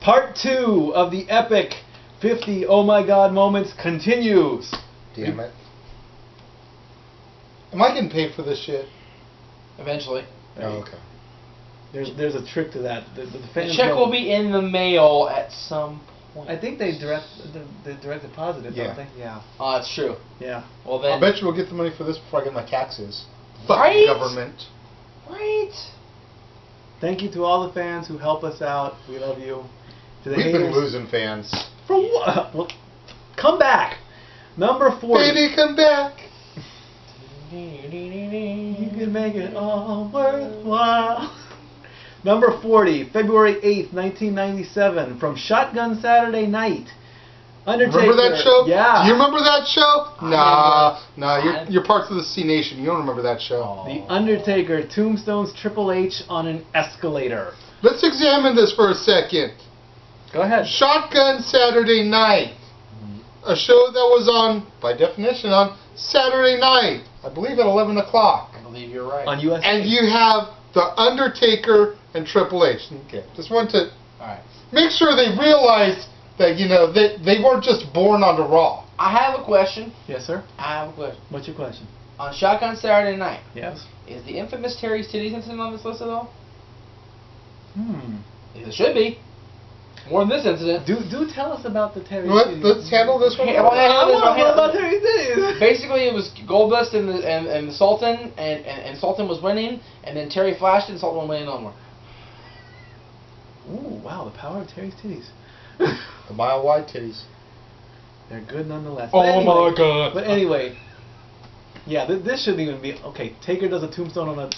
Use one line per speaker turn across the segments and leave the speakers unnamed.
Part 2 of the epic 50 Oh My God moments continues.
Damn it. Am I getting paid for this shit?
Eventually.
Oh, okay.
There's a trick to that. The fans
The check
don't-
will be in the mail at some point.
I think they direct deposit it,
Yeah.
don't they? Yeah.
Oh, that's true.
Yeah.
Well then.
I bet you we'll get the money for this before I get my taxes.
Right?
Fucking government.
Right.
Thank you to all the fans who help us out. We love you. To the
We've been
haters-
losing fans.
For what? Well, come back. Number 40.
Baby, come back.
You can make it all worthwhile. Number 40, February 8th, 1997, from Shotgun Saturday Night. Undertaker.
Remember that show?
Yeah.
Do you remember that show?
I
Nah, you're parts of the C Nation. You don't remember that show.
Oh.
The Undertaker tombstones Triple H on an escalator.
Let's examine this for a second.
Go ahead.
Shotgun Saturday Night. A show that was on, by definition, on Saturday night. I believe at 11 o'clock.
I believe you're right.
On USA.
And you have The Undertaker and Triple H. Okay, just want to
Alright.
make sure they realized that, you know, they weren't just born onto Raw.
I have a question.
Yes, sir.
I have a question.
What's your question?
On Shotgun Saturday Night,
Yes.
is the infamous Terry's Titties incident on this list at all? It should be. More than this incident.
Do tell us about the Terry.
Let's handle this one.
Hey, well,
I want to know about Terry Titties.
Basically, it was Goldust and the Sultan, and Sultan was winning, and then Terry flashed, and Sultan wasn't winning no more.
Ooh, wow, the power of Terry's titties.
The mile wide titties.
They're good nonetheless.
Oh
But anyway-
my God.
But anyway, yeah, this shouldn't even be okay. Taker does a tombstone on a.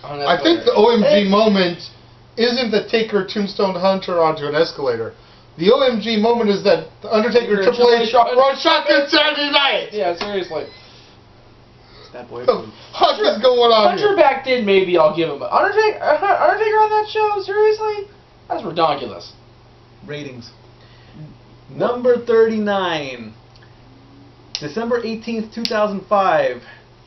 I think the OMG moment isn't the Taker tombstone Hunter onto an escalator. The OMG moment is that the Undertaker and Triple H run Shotgun Saturday Night.
Yeah, seriously.
That boy.
What the fuck is going on
Hunter
here?
back then, maybe I'll give him. But Undertaker on that show? Seriously? That's ridiculous.
Ratings. Number 39. December 18th, 2005.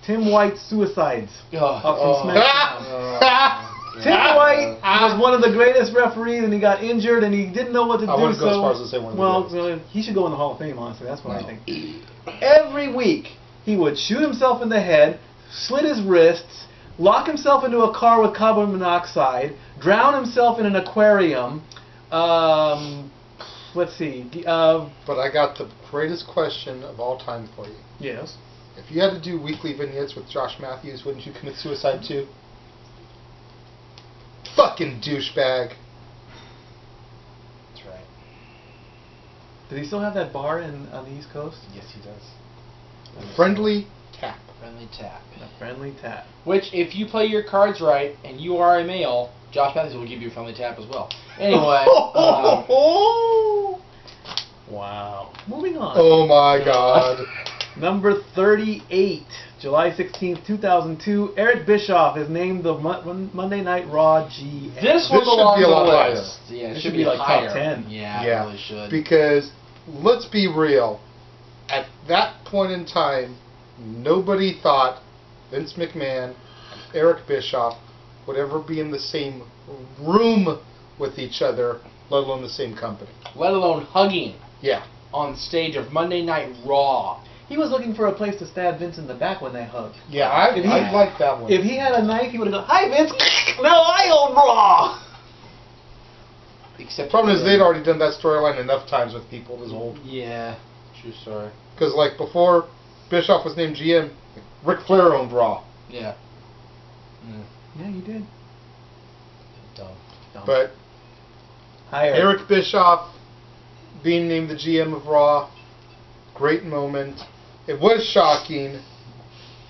Tim White suicides. Up from SmackDown. Tim White was one of the greatest referees, and he got injured, and he didn't know what to do.
I wouldn't go
so,
as far as to say one of the
well,
greatest.
he should go in the Hall of Fame. Honestly, that's what I
No.
think. Every week, he would shoot himself in the head, slit his wrists, lock himself into a car with carbon monoxide, drown himself in an aquarium. Let's see.
But I got the greatest question of all time for you.
Yes.
If you had to do weekly vignettes with Josh Matthews, wouldn't you commit suicide too? Fucking douchebag.
That's right.
Does he still have that bar on the East Coast?
Yes, he does.
Friendly tap.
Friendly tap.
A friendly tap.
Which, if you play your cards right and you are a male, Josh Matthews will give you a friendly tap as well. Anyway.
Wow. Moving on.
Oh my God.
Number 38, July 16th, 2002. Eric Bischoff is named the Monday Night Raw GM.
This
This
will belong
should be a
on the
lot
list. Yeah, it
This
should
should
be
be like top
higher.
10.
Yeah,
Yeah,
it really should.
because let's be real. At that point in time, nobody thought Vince McMahon and Eric Bischoff would ever be in the same room with each other, let alone the same company.
Let alone hugging
Yeah.
on stage of Monday Night Raw.
He was looking for a place to stab Vince in the back when they hugged.
Yeah, I like that one.
If he had a knife, he would have gone, "Hi, Vince! Now I own Raw!"
Except
The problem is they'd already done that storyline enough times with people this whole...
Yeah, true story.
Because, like, before Bischoff was named GM, Ric Flair owned Raw.
Yeah.
Yeah, you did.
Dumb.
But
Higher.
Eric Bischoff being named the GM of Raw, great moment. It was shocking,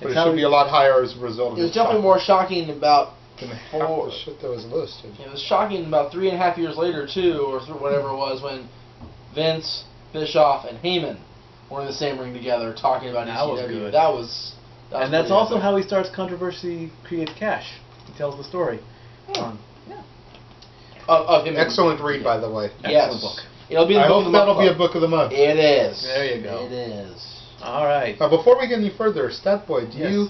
but
It's
it
how
should be a lot higher as a result of
It was definitely more shocking about
than half the shit that was listed.
It was shocking about 3.5 years later too, or whatever it was, when Vince, Bischoff, and Heyman were in the same ring together talking about
That was
ECW.
good.
That was
And that's
pretty
also
epic.
how he starts Controversy Creates Cash. He tells the story.
Yeah.
Yeah.
Of him.
Excellent read, by the way.
Yes.
Excellent book.
It'll be in
I
the book
hope
of the
that'll
month
be a
club.
book of the month.
It is.
There you go.
It is.
All right.
Now, before we get any further, Statboy, do
Yes.
you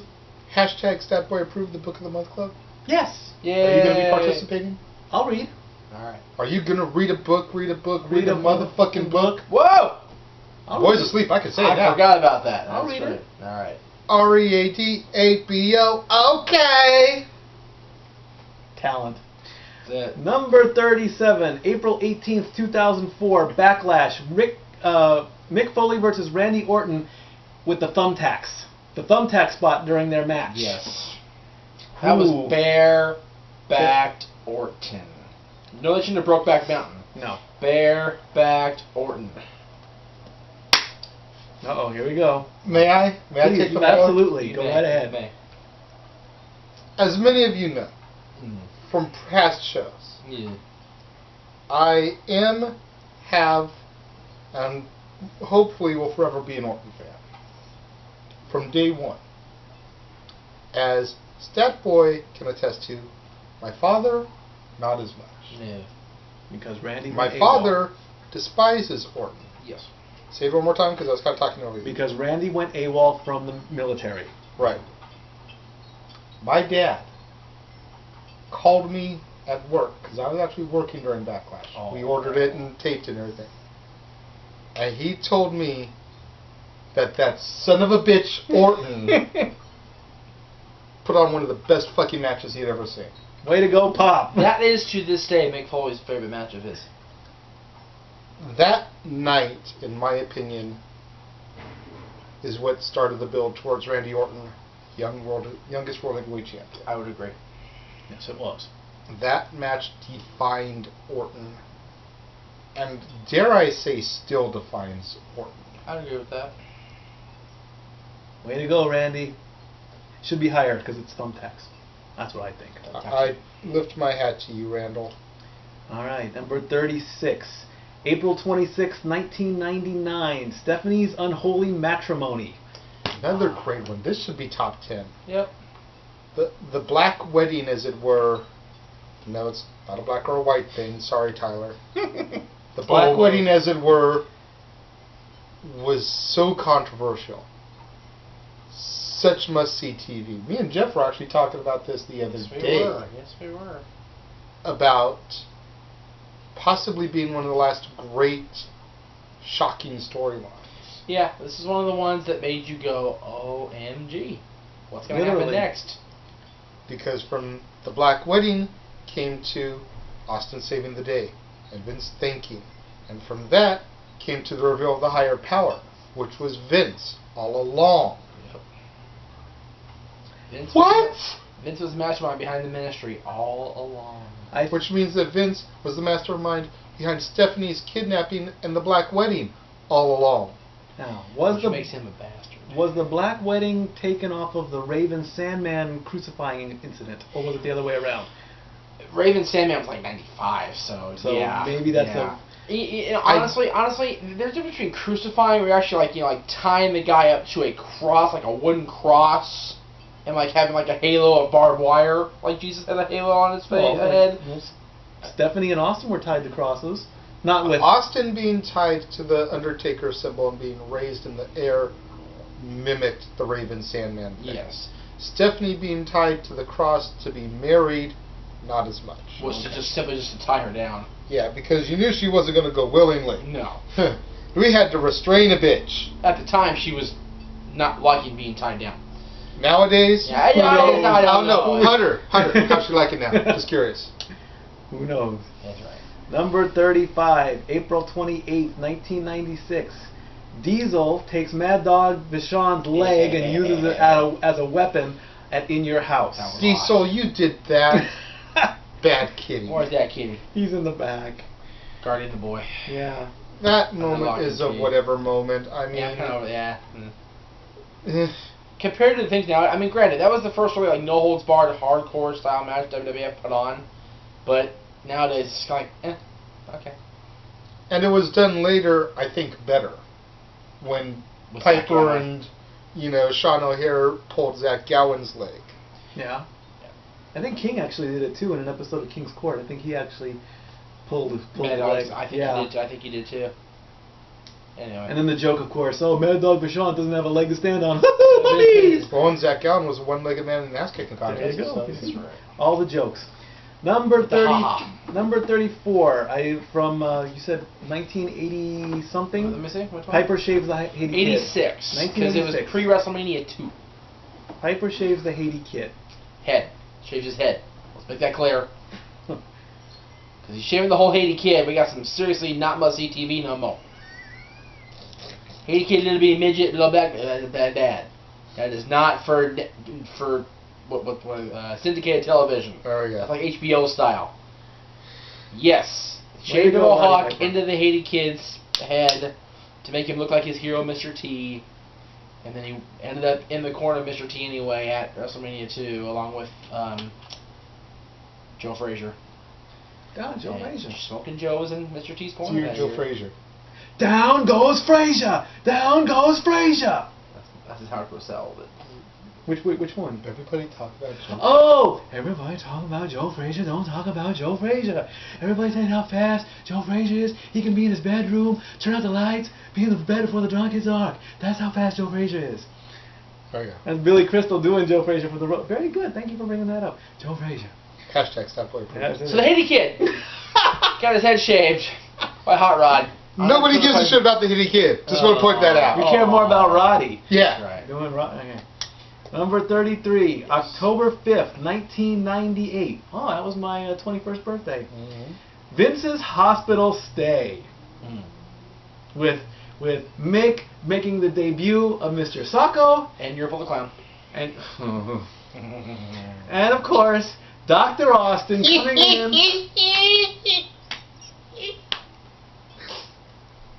hashtag Statboy approve the book of the month club?
Yes.
Yeah.
Are you going to be participating?
I'll read.
All right.
Are you gonna read a book? Read a book. Read a motherfucking book.
Whoa!
Boy's asleep. I can say it now.
I forgot about that.
I'll read it.
All right.
READABO. Okay.
Talent.
That's it.
Number 37, April 18th, 2004, Backlash. Mick Foley versus Randy Orton with the thumbtacks. The thumbtack spot during their match.
Yes. That was bare-backed Orton. No legend of Brokeback Mountain.
No.
Bare-backed Orton.
Uh-oh, here we go.
May I? May
Please,
I take the
absolutely. Go right ahead.
May.
As many of you know from past shows, I am, have, and hopefully will forever be an Orton fan. From day one. As Statboy can attest to, my father, not as much.
Yeah.
Because Randy
My
went
father despises Orton.
Yes.
Say it one more time because I was kind of talking over you.
Because Randy went AWOL from the military.
Right. My dad called me at work because I was actually working during Backlash.
Oh.
We ordered it and taped it and everything. And he told me that son of a bitch Orton put on one of the best fucking matches he'd ever seen.
Way to go, Pop.
That is, to this day, Mick Foley's favorite match of his.
That night, in my opinion, is what started the build towards Randy Orton, youngest world heavyweight champion.
I would agree.
Yes, it was.
That match defined Orton, and dare I say, still defines Orton.
I'd agree with that.
Way to go, Randy. Should be higher because it's thumbtacks. That's what I think.
I lift my hat to you, Randall.
All right, number 36. April 26, 1999. Stephanie's Unholy Matrimony.
Another great one. This should be top 10.
Yep.
The black wedding, as it were. No, it's not a black or a white thing. Sorry, Tyler. The black wedding, as it were, was so controversial. Such must-see TV. Me and Jeff were actually talking about this the other day.
Yes, we were.
About possibly being one of the last great, shocking storylines.
Yeah, this is one of the ones that made you go, OMG. What's going to happen next?
Because from the black wedding came to Austin saving the day and Vince thanking. And from that came to the reveal of the higher power, which was Vince all along.
Vince
What?
Vince was the mastermind behind the ministry all along.
Which means that Vince was the mastermind behind Stephanie's kidnapping and the black wedding all along.
Now,
Which makes him a bastard.
Was the black wedding taken off of the Raven Sandman crucifying incident, or was it the other way around?
Raven Sandman was like 95, so yeah.
Maybe that's
honestly, there's a difference between crucifying, where you're actually like tying the guy up to a cross, like a wooden cross, and like having like a halo of barbed wire, like Jesus had a halo on his face, head.
Stephanie and Austin were tied to crosses, not with
Austin being tied to the Undertaker symbol and being raised in the air mimicked the Raven Sandman thing.
Yes.
Stephanie being tied to the cross to be married, not as much.
Was to simply to tie her down.
Yeah, because you knew she wasn't going to go willingly.
No.
We had to restrain a bitch.
At the time, she was not liking being tied down.
Nowadays,
I don't know.
Hunter, how's she like it now? Just curious.
Who knows?
That's right.
Number 35, April 28, 1996. Diesel takes Mad Dog Vachon's leg and uses it as a weapon in your house.
Diesel, you did that. Bad kitty.
Where's that kitty?
He's in the back.
Guardian the boy.
Yeah.
That moment is a whatever moment. I mean,
Compared to the things now, I mean, granted, that was the first really like no holds barred hardcore style match WWF put on, but nowadays it's kind of like, okay.
And it was done later, I think, better when Piper and Sean O'Hare pulled Zach Gowen's leg.
Yeah. I think King actually did it too in an episode of King's Court. I think he actually pulled the leg.
I think he did too. I think he did too. Anyway.
And then the joke, of course, Mad Dog Vachon doesn't have a leg to stand on.
Well, and Zach Gowen was a one-legged man in an ass-kicking contest.
There you go.
That's right.
All the jokes. Number 30. Number 34. From you said 1980 something.
Let me see. Which one?
Piper shaves the Haiti Kid.
86. Because it was pre-WrestleMania 2.
Piper shaves the Haiti Kid.
Head. Shaves his head. Let's make that clear. Because he's shaving the whole Haiti Kid. We got some seriously not must-see TV no more. Haiti Kid, little bitty midget, little back, bad. That is not for syndicated television.
Oh yeah.
That's like HBO style. Yes. Shaved the mohawk into the Haiti Kid's head to make him look like his hero, Mr. T. And then he ended up in the corner of Mr. T anyway at WrestleMania 2, along with Joe Frazier.
Down, Joe Frazier.
Smoking Joe was in Mr. T's corner.
Dear Joe Frazier.
Down goes Frazier! Down goes Frazier!
That's his hardcore sell. But
which one?
Everybody talk about Joe.
Oh! Everybody talk about Joe Frazier. Don't talk about Joe Frazier. Everybody saying how fast Joe Frazier is. He can be in his bedroom, turn out the lights, be in the bed before the dawn gets dark. That's how fast Joe Frazier is.
Oh yeah.
That's Billy Crystal doing Joe Frazier for the road. Very good. Thank you for bringing that up. Joe Frazier.
Hashtag stop boy.
So the Haiti Kid got his head shaved by Hot Rod.
Nobody gives a shit about the Haiti Kid. Just want to point that out.
We care more about Roddy.
Yeah.
Right.
Doing okay. Number 33, October 5th, 1998. Oh, that was my 21st birthday. Mm-hmm. Vince's hospital stay. With Mick making the debut of Mr. Sacco.
And Europe the Clown.
And and of course, Dr. Austin coming in.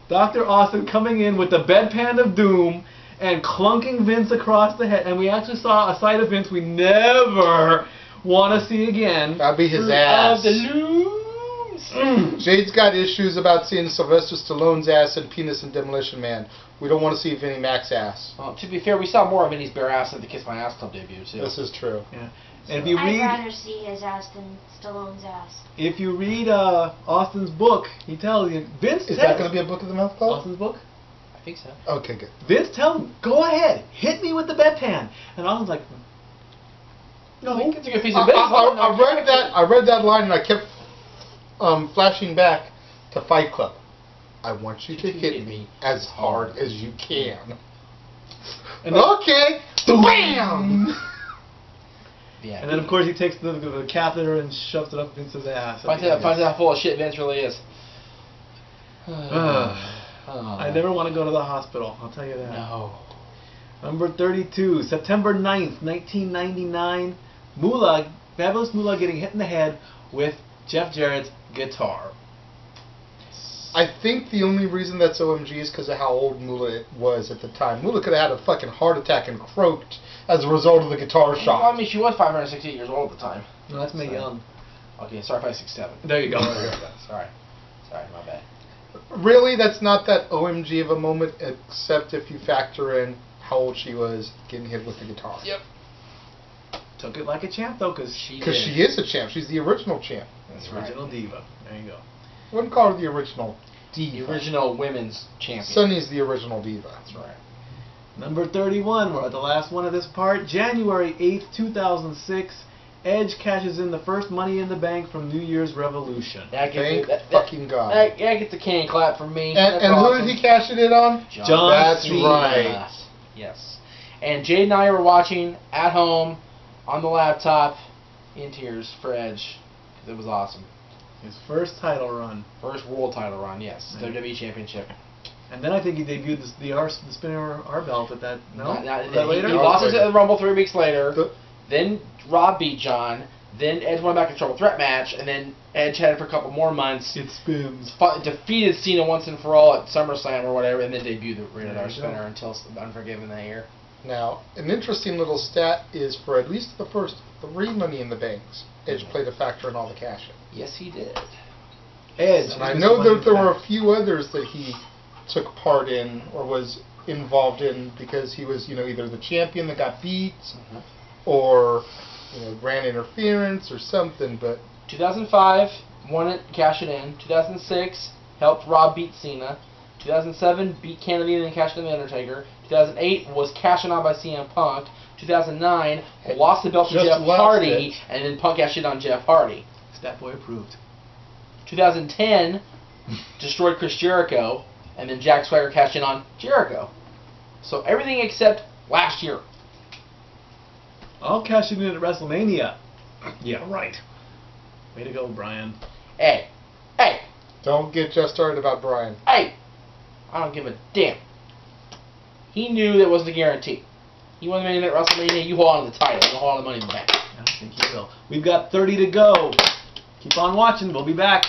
Dr. Austin coming in with the bedpan of doom and clunking Vince across the head. And we actually saw a side of Vince we never want to see again.
That'd be his ass.
The looms.
Jade's got issues about seeing Sylvester Stallone's ass and penis in Demolition Man. We don't want to see Vinnie Mac's ass.
Well, to be fair, we saw more of Vinnie's bare ass at the Kiss My Ass Club debut, too.
This is true.
Yeah. And if you read,
I'd rather see his ass than Stallone's ass.
If you read Austin's book, he tells you, Vince
Is that going to be a Book of the Month, Paul?
Austin's book?
I think so.
Okay, good.
Vince tells him, go ahead, hit me with the bedpan. And Austin's like, no.
I think it's a good piece of business.
I read that line and I kept flashing back to Fight Club. I want you to hit me as hard as you can. And okay, bam!
Yeah.
And then, of course, he takes the catheter and shoves it up Vince's ass.
Finds out how full of shit Vince really is.
I never want to go to the hospital, I'll tell you that.
No.
Number 32, September 9th, 1999. Moolah, Fabulous Moolah getting hit in the head with Jeff Jarrett's guitar.
I think the only reason that's OMG is because of how old Moolah was at the time. Moolah could have had a fucking heart attack and croaked as a result of the guitar shot.
Well, I mean, she was 568 years old at the time.
No, that's Mae Young.
Okay, sorry, 567.
There you go.
Sorry, my bad.
Really, that's not that OMG of a moment, except if you factor in how old she was getting hit with the guitar.
Yep.
Took it like a champ, though, because she
is a champ. She's the original champ.
That's right. Original diva. There you go.
I wouldn't call her the original diva.
The original women's champion.
Sunny's the original diva.
That's right.
Number 31, we're at the last one of this part. January 8th, 2006. Edge cashes in the first Money in the Bank from New Year's Revolution.
Thank fucking God.
That gets a can clap from me.
And awesome. Who did he cash it in on?
John
That's
Cena.
right.
Yes. And Jade and I were watching at home on the laptop in tears for Edge. It was awesome.
His first title run.
First world title run, yes.
Right.
WWE Championship.
And then I think he debuted the spinner R belt at that. No? Was that
he
later?
He lost it at the Rumble 3 weeks later. Then Rob beat John. Then Edge went back in Triple Threat match. And then Edge had it for a couple more months.
It spins.
Defeated Cena once and for all at SummerSlam or whatever. And then debuted the Rated R spinner until Unforgiven that year.
Now, an interesting little stat is for at least the first 3 Money in the Banks, Edge played a factor in all the cash-in.
Yes, he did.
Edge.
And I know that there were a few others that he took part in or was involved in because he was, either the champion that got beat or, ran interference or something. But
2005, won it, cashed it in. 2006, helped Rob beat Cena. 2007, beat Kennedy and then cashed in the Undertaker. 2008 was cashing on by CM Punk. 2009, lost the belt to Jeff Hardy, and then Punk cashed it on Jeff Hardy.
That boy approved.
2010 destroyed Chris Jericho, and then Jack Swagger cashed in on Jericho. So everything except last year.
I'll cash it in at WrestleMania. Yeah, right. Way to go, Brian.
Hey.
Don't get just started about Brian.
Hey. I don't give a damn. He knew that wasn't a guarantee. He won the main event at WrestleMania. You hold on to the title. You hold on to the money in the bank.
I don't think he will. We've got 30 to go. Keep on watching. We'll be back.